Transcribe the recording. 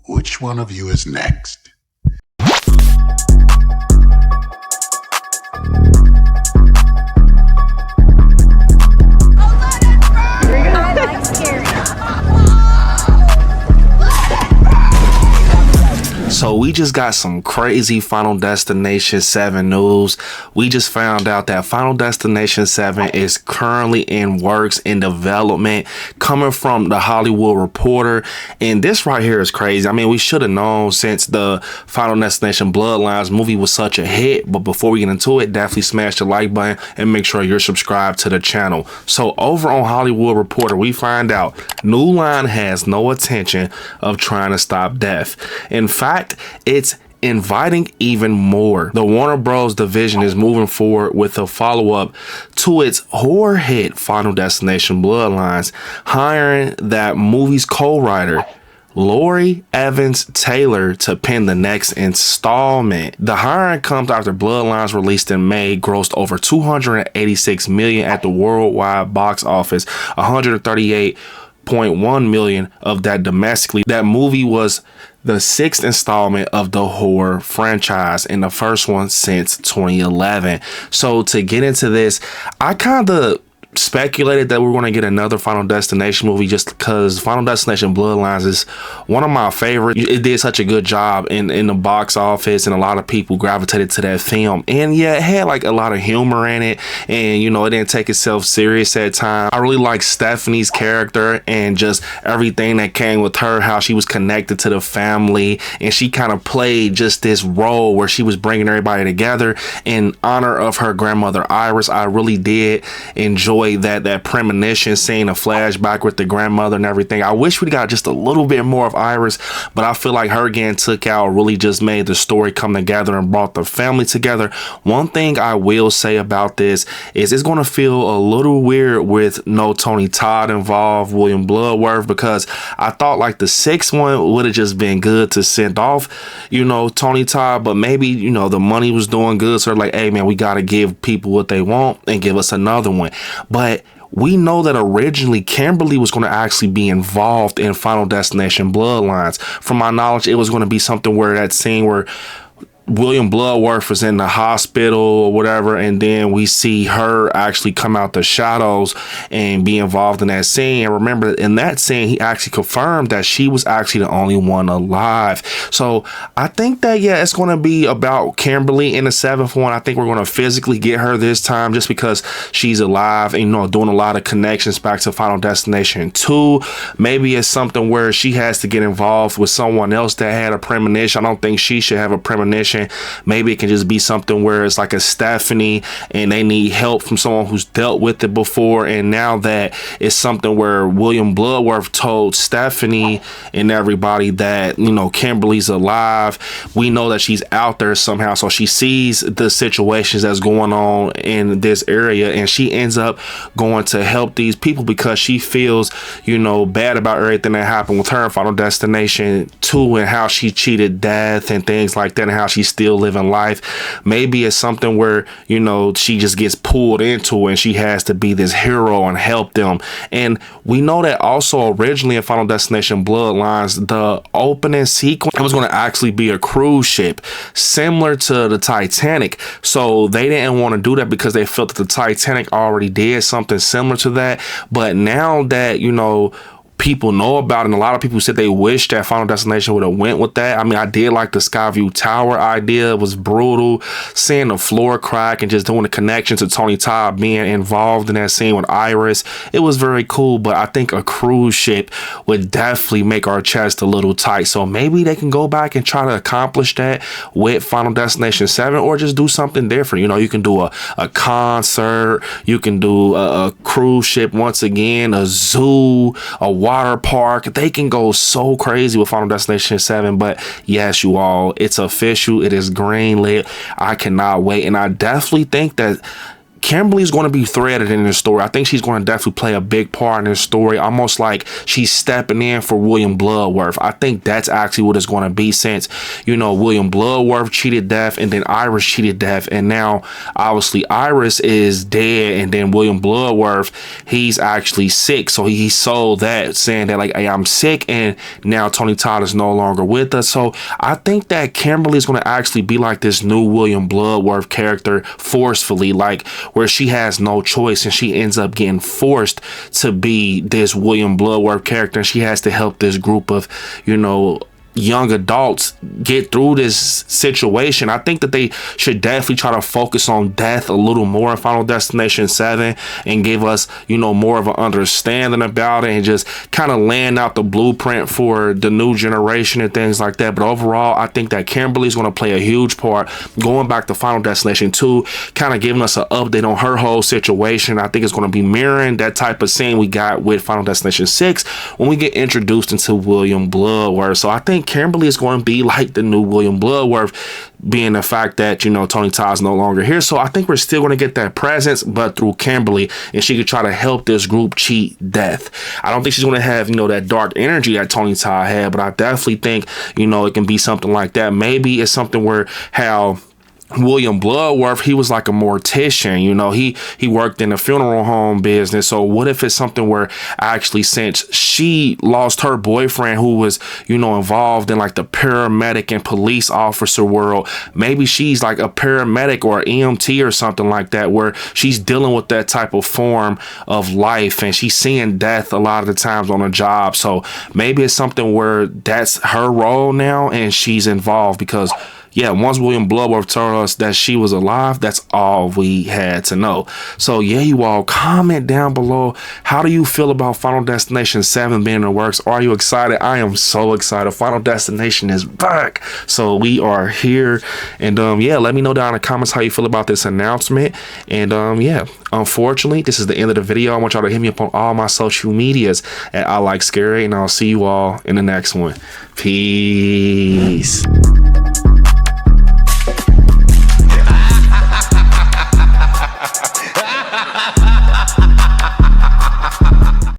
Which one of you is next? So we just got some crazy Final Destination 7 news. We just found out that Final Destination 7 is currently in works, in development, coming from the Hollywood Reporter. And this right here is crazy. I mean, we should have known since the Final Destination Bloodlines movie was such a hit. But before we get into it, definitely smash the like button and make sure you're subscribed to the channel. So over on Hollywood Reporter, we find out New Line has no intention of trying to stop death. In fact, it's inviting even more. The Warner Bros. Division is moving forward with a follow-up to its horror hit Final Destination Bloodlines, hiring that movie's co-writer Lori Evans Taylor to pen the next installment. The hiring comes after Bloodlines, released in May, grossed over $286 million at the worldwide box office, $138.1 million of that domestically. That movie was the 6th installment of the horror franchise and the first one since 2011. So to get into this, I kind of speculated that we're going to get another Final Destination movie just because Final Destination Bloodlines is one of my favorites. It did such a good job in the box office, and a lot of people gravitated to that film. And yeah, it had like a lot of humor in it, and you know, it didn't take itself serious at times. I really like Stephanie's character and just everything that came with her, how she was connected to the family, and she kind of played just this role where she was bringing everybody together in honor of her grandmother Iris. I really did enjoy that premonition scene, a flashback with the grandmother and everything. I wish we got just a little bit more of Iris, but I feel like her getting took out really just made the story come together and brought the family together. One thing I will say about this is it's going to feel a little weird with no Tony Todd involved, William Bludworth, because I thought like the 6th one would have just been good to send off, you know, Tony Todd, but maybe, you know, the money was doing good, so they're like, hey man, we got to give people what they want and give us another one. But we know that originally Kimberly was going to actually be involved in Final Destination Bloodlines. From my knowledge, it was going to be something where that scene where William Bludworth was in the hospital or whatever, and then we see her actually come out the shadows and be involved in that scene. And remember, in that scene, he actually confirmed that she was actually the only one alive. So I think that, yeah, it's going to be about Kimberly in the 7th one. I think we're going to physically get her this time just because she's alive and, you know, doing a lot of connections back to Final Destination 2. Maybe it's something where she has to get involved with someone else that had a premonition. I don't think she should have a premonition. Maybe it can just be something where it's like a Stephanie and they need help from someone who's dealt with it before, and now that it's something where William Bludworth told Stephanie and everybody that, you know, Kimberly's alive, we know that she's out there somehow, so she sees the situations that's going on in this area and she ends up going to help these people because she feels, you know, bad about everything that happened with her in Final Destination 2 and how she cheated death and things like that, and how she's still living life. Maybe it's something where, you know, she just gets pulled into it and she has to be this hero and help them. And we know that also originally in Final Destination Bloodlines, the opening sequence, it was going to actually be a cruise ship similar to the Titanic. So they didn't want to do that because they felt that the Titanic already did something similar to that. But now that, you know, people know about it, and a lot of people said they wish that Final Destination would have went with that. I mean, I did like the Skyview Tower idea. It was brutal, seeing the floor crack and just doing the connection to Tony Todd being involved in that scene with Iris. It was very cool, but I think a cruise ship would definitely make our chest a little tight. So maybe they can go back and try to accomplish that with Final Destination 7, or just do something different. You know, you can do a concert, you can do a cruise ship once again, a zoo, a water park. They can go so crazy with Final Destination 7. But yes, you all, it's official. It is greenlit. I cannot wait. And I definitely think that Kimberly's going to be threaded in this story. I think she's going to definitely play a big part in this story, almost like she's stepping in for William Bloodworth. I think that's actually what it's going to be, since, you know, William Bloodworth cheated death and then Iris cheated death, and now obviously Iris is dead, and then William Bloodworth, he's actually sick. So he sold that, saying that like, hey, I'm sick, and now Tony Todd is no longer with us. So I think that Kimberly is going to actually be like this new William Bloodworth character, forcefully, like where she has no choice and she ends up getting forced to be this William Bloodworth character, and she has to help this group of, you know, young adults get through this situation. I think that they should definitely try to focus on death a little more in Final Destination 7 and give us, you know, more of an understanding about it, and just kind of laying out the blueprint for the new generation and things like that. But overall, I think that Kimberly's going to play a huge part going back to Final Destination 2, kind of giving us an update on her whole situation. I think it's going to be mirroring that type of scene we got with Final Destination 6 when we get introduced into William Bloodworth. So I think Kimberly is going to be like the new William Bloodworth, being the fact that, you know, Tony Todd's no longer here. So I think we're still going to get that presence, but through Kimberly, and she could try to help this group cheat death. I don't think she's going to have, you know, that dark energy that Tony Todd had, but I definitely think, you know, it can be something like that. Maybe it's something where how William Bloodworth, he was like a mortician, you know, he worked in the funeral home business. So what if it's something where actually, since she lost her boyfriend who was, you know, involved in like the paramedic and police officer world, maybe she's like a paramedic or EMT or something like that, where she's dealing with that type of form of life and she's seeing death a lot of the times on a job. So maybe it's something where that's her role now and she's involved, because yeah, once William Bloodworth told us that she was alive, that's all we had to know. So yeah, you all comment down below. How do you feel about Final Destination 7 being in the works? Are you excited? I am so excited. Final Destination is back. So we are here. And yeah, let me know down in the comments how you feel about this announcement. And yeah, unfortunately, this is the end of the video. I want y'all to hit me up on all my social medias at ILIKESCARY, and I'll see you all in the next one. Peace.